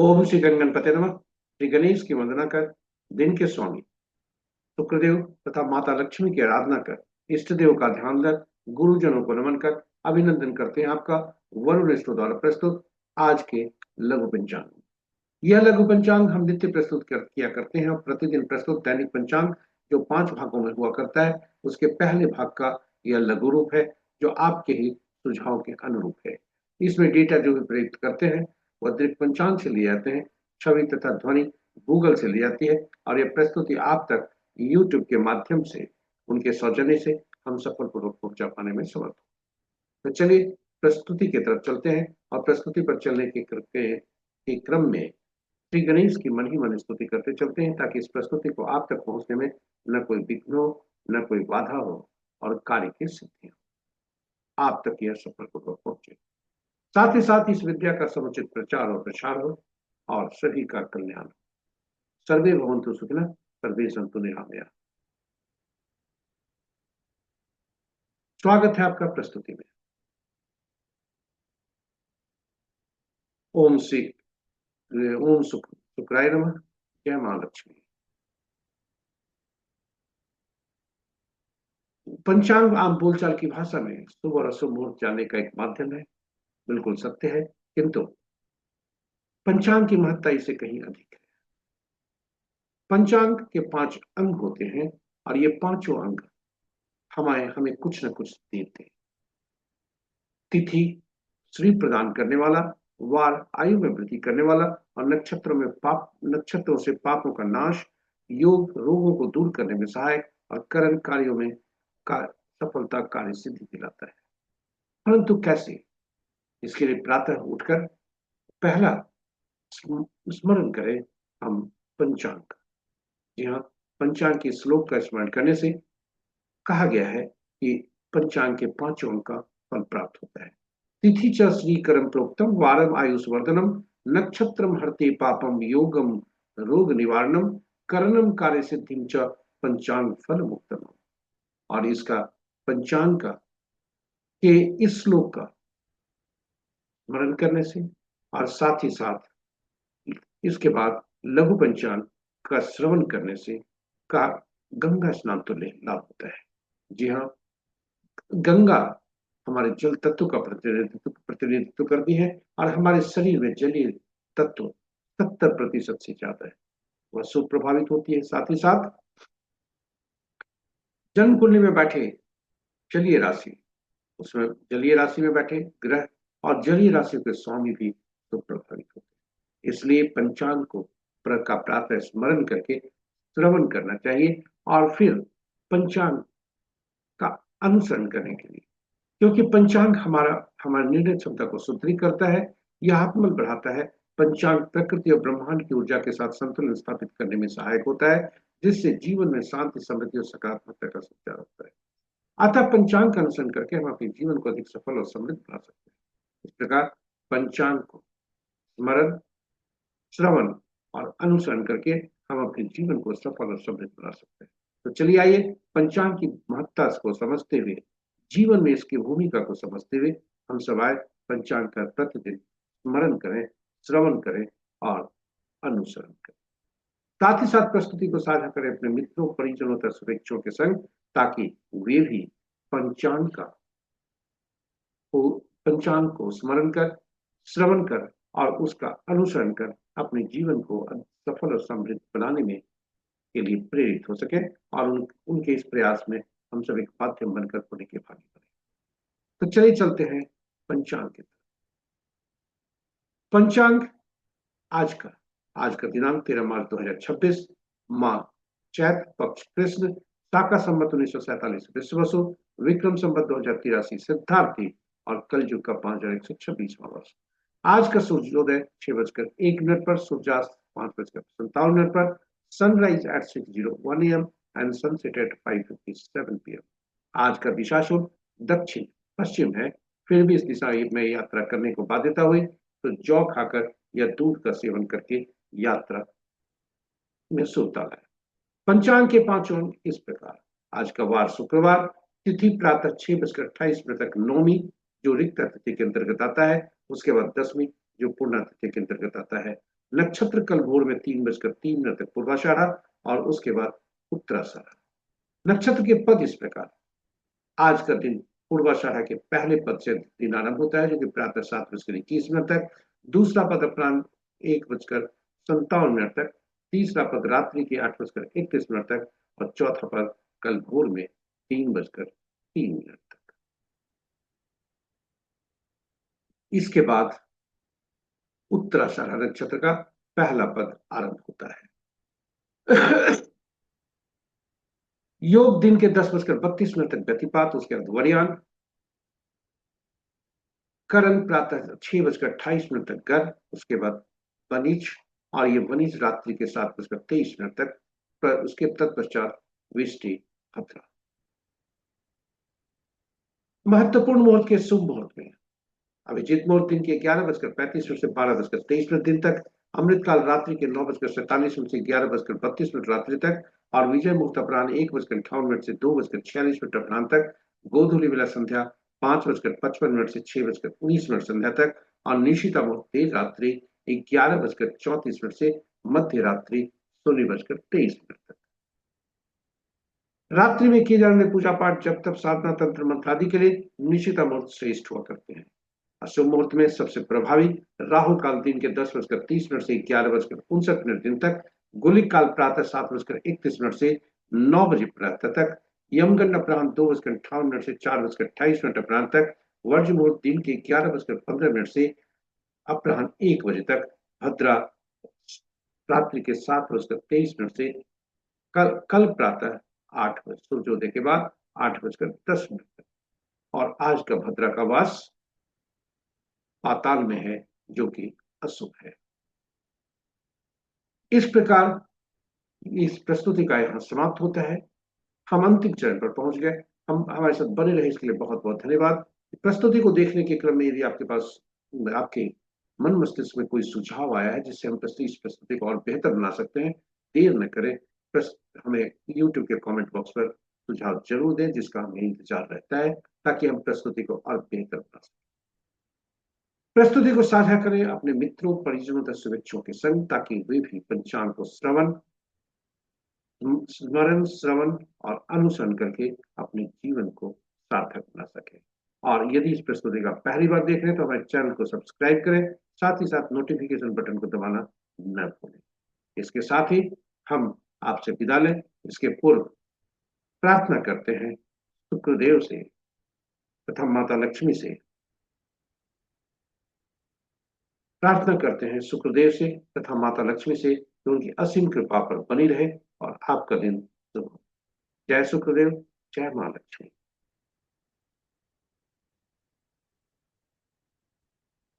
ओम श्री गणपते नमः। श्री गणेश की वंदना कर, दिन के स्वामी शुक्रदेव तथा माता लक्ष्मी की आराधना कर, इष्ट देव का ध्यान रख, गुरुजनों को नमन कर अभिनंदन करते हैं आपका वरुण स्टो द्वारा प्रस्तुत आज के लघु पंचांग। यह लघु पंचांग हम नित्य किया करते हैं और प्रतिदिन प्रस्तुत दैनिक पंचांग जो 5 भागों में हुआ करता है, उसके पहले भाग का यह लघु रूप है जो आपके ही सुझाव के अनुरूप है। इसमें डेटा जो भी प्रयुक्त करते हैं वह दृक पंचांग से लिए जाते हैं, छवि तथा ध्वनि गूगल से ली जाती है और यह प्रस्तुति आप तक यूट्यूब के माध्यम से उनके सौजन्य से हम सफलपूर्वक पहुंचा पाने में समर्थ हो। तो चलिए प्रस्तुति की तरफ चलते हैं और प्रस्तुति पर चलने के क्रम में श्री गणेश की मन ही मन स्तुति करते चलते हैं ताकि इस प्रस्तुति को आप तक पहुंचने में न कोई विघ्न हो, न कोई बाधा हो और कार्य की सिद्धि हो, आप तक यह सफलपूर्वक पहुंचे। साथ ही साथ इस विद्या का समुचित प्रचार और प्रसार हो और सभी का कल्याण हो। सर्वे भवन्तु सुखिनः, सर्वे सन्तु निरामया। स्वागत है आपका प्रस्तुति में। ओम शुक्राय नमः। जय मां लक्ष्मी। पंचांग आम बोलचाल की भाषा में शुभ और अशुभ मुहूर्त जानने का एक माध्यम है, बिल्कुल सत्य है, किंतु पंचांग की महत्ता इससे कहीं अधिक है। पंचांग के 5 अंग होते हैं और ये पांचों अंग हमें कुछ न कुछ देते हैं। तिथि श्री प्रदान करने वाला, वार आयु में वृद्धि करने वाला और नक्षत्रों से पापों का नाश, योग रोगों को दूर करने में सहायक और करण कार्यों में सफलता कार्य सिद्धि दिलाता है। परंतु कैसे? इसके लिए प्रातः उठकर पहला स्मरण करें हम पंचांग। जी हाँ, पंचांग के श्लोक का स्मरण करने से कहा गया है कि पंचांग के 5 अंक का फल प्राप्त होता है। तिथि च श्रीकरम प्रोक्तम वारम आयुष्वर्धनम नक्षत्रम हरते पापम योगम रोग निवारणम करणम कार्य सिद्धिम च पंचांग फल मुक्तम। और इसका पंचांग का के इस श्लोक का स्मरण करने से और साथ ही साथ इसके बाद लघु पंचांग का श्रवण करने से का गंगा स्नान तो लाभ होता है। जी हाँ, गंगा हमारे जल तत्व का प्रतिनिधित्व करती है और हमारे शरीर में जलीय तत्व 70% से ज्यादा है, वह सुप्रभावित होती है। साथ ही साथ जन्म कुंडली में बैठे जलीय राशि, उसमें जलीय राशि में बैठे ग्रह और जलीय राशि के स्वामी भी सुप्रभावित होते हैं। इसलिए पंचांग को का प्रातः स्मरण करके श्रवण करना चाहिए और फिर पंचांग का अनुसरण करने के लिए, क्योंकि पंचांग हमारा निर्णय क्षमता को सुदृढ़ करता है, यह आत्मबल बढ़ाता है। पंचांग प्रकृति और ब्रह्मांड की ऊर्जा के साथ संतुलन स्थापित करने में सहायक होता है, जिससे जीवन में शांति, समृद्धि और सकारात्मकता का संचार होता है। अतः पंचांग का अनुसरण करके हम अपने जीवन को अधिक सफल और समृद्ध बना सकते हैं। इस प्रकार पंचांग को स्मरण, श्रवण और अनुसरण करके हम अपने जीवन को सफल और समृद्ध बना सकते हैं। तो चलिए आइए पंचांग की महत्ता को समझते हुए, जीवन में इसकी भूमिका को समझते हुए हम सब आए पंचांग का प्रतिदिन स्मरण करें, श्रवण करें और अनुसरण करें। साथ ही साथ प्रस्तुति को साझा करें अपने मित्रों, परिजनों तथा शुभेच्छुओं के संग, ताकि वे भी पंचांग को स्मरण कर, श्रवण कर और उसका अनुसरण कर अपने जीवन को सफल और समृद्ध बनाने में के लिए प्रेरित हो सके और उनके इस प्रयास में हम सब एक माध्यम बनकर पुण्य के भागी बने। तो चलिए चलते हैं पंचांग की तरफ। पंचांग आज का दिनांक 13 मार्च 2026, माह चैत्र पक्ष कृष्ण, शाका संवत 1947 विश्ववसु, विक्रम संवत 2083 सिद्धार्थी और कलयुग का 5126वां वर्ष। आज का सूर्योदय 6:01 पर, सूर्यास्त 5:57 पर, sunrise at 6:01 AM and sunset at 5:57 PM। आज का दिशा शुभ दक्षिण पश्चिम है, फिर भी इस दिशा में यात्रा करने को बाध्यता हुई तो जौ खाकर या दूध का सेवन करके यात्रा में शुभता है। पंचांग के 5 अंक इस प्रकार। आज का वार शुक्रवार, तिथि प्रातः 6:28 तक नौमी जो रिक्त तिथि के अंतर्गत आता है, उसके बाद 10वीं जो पूर्ण तिथि के अंतर्गत आता है, नक्षत्र कल भोर में 3:03 तक पूर्वाषाढ़ा और उसके बाद उत्तराषाढ़ा। नक्षत्र के पद इस प्रकार। आज का दिन पूर्वाषाढ़ा के पहले पद से दिन आरंभ होता है, जो कि प्रातः 7:21 तक। दूसरा पद अपराह्न 1:57 तक। तीसरा पद रात्रि के 8:31 तक। और चौथा पद कल भोर में 3:03 तक। इसके बाद उत्तराषाढ़ा नक्षत्र का पहला पद आरंभ होता है। योग दिन के 10:32 तक व्यतिपात, उसके बाद वरियान। करण प्रातः 6:28 तक गर्भ, उसके बाद वनिज, और ये वनिज रात्रि के 7:23 तक। पर उसके तत्पश्चात विष्टि खतरा। महत्वपूर्ण मुहूर्त के शुभ मुहूर्त में अभिजीत मुहूर्त दिन के 11:35 से 12:23 दिन तक। अमृतकाल रात्रि के 9:47 से 11:32 रात्रि तक। और विजय मुहूर्त अपराह्न 1:58 से 2:46 अपराह्न तक। गोधूली बेला संध्या 5:55 से 6:19 संध्या तक। और निशिता मुहूर्त देर रात्रि 11:34 से मध्य रात्रि 16:23 तक। रात्रि में किए जाने वाले पूजा पाठ, जब तक साधना, तंत्र मंत्र आदि के लिए निशिता मुहूर्त श्रेष्ठ हुआ करते हैं। अशुभ मुहूर्त में सबसे प्रभावी राहु काल दिन के 10:30 से 11:59 दिन तक। गुलिक काल प्रातः 7:31 से 9 प्रातः तक। यमगंड अपराह्न 2:58 से 4:28 अपराह्न तक। वर्ज मुहूर्त दिन के 11:15 से अपराह्न 1 तक। भद्रा रात्रि के 7:23 से कल प्रातः 8 सूर्योदय के बाद 8:10 तक। और आज का भद्रा का वास पाताल में है, जो कि अशुभ है। इस प्रकार इस प्रस्तुति का यहाँ समाप्त होता है। हम अंतिम चरण पर पहुंच गए। हम हमारे साथ बने रहे, इसके लिए बहुत बहुत धन्यवाद। प्रस्तुति को देखने के क्रम में यदि आपके पास आपके मन मस्तिष्क में कोई सुझाव आया है जिससे हम इस प्रस्तुति को और बेहतर बना सकते हैं, देर न करें, हमें यूट्यूब के कमेंट बॉक्स पर सुझाव जरूर दें, जिसका हमें इंतजार रहता है, ताकि हम प्रस्तुति को और बेहतर बना सकें। प्रस्तुति को साझा करें अपने मित्रों, परिजनों तथा शुभेच्छुओं के संग, ताकि वे भी पंचांग को स्मरण, श्रवण और अनुसरण करके अपने जीवन को सार्थक बना सके। और यदि इस प्रस्तुति का पहली बार देख रहे हैं तो हमारे चैनल को सब्सक्राइब करें, साथ ही साथ नोटिफिकेशन बटन को दबाना न भूलें। इसके साथ ही हम आपसे विदा लें, इसके पूर्व प्रार्थना करते हैं शुक्रदेव से तथा माता लक्ष्मी से। प्रार्थना करते हैं शुक्रदेव से तथा माता लक्ष्मी से कि उनकी असीम कृपा पर बनी रहे और आपका दिन शुभ हो। जय शुक्रदेव, जय मां लक्ष्मी।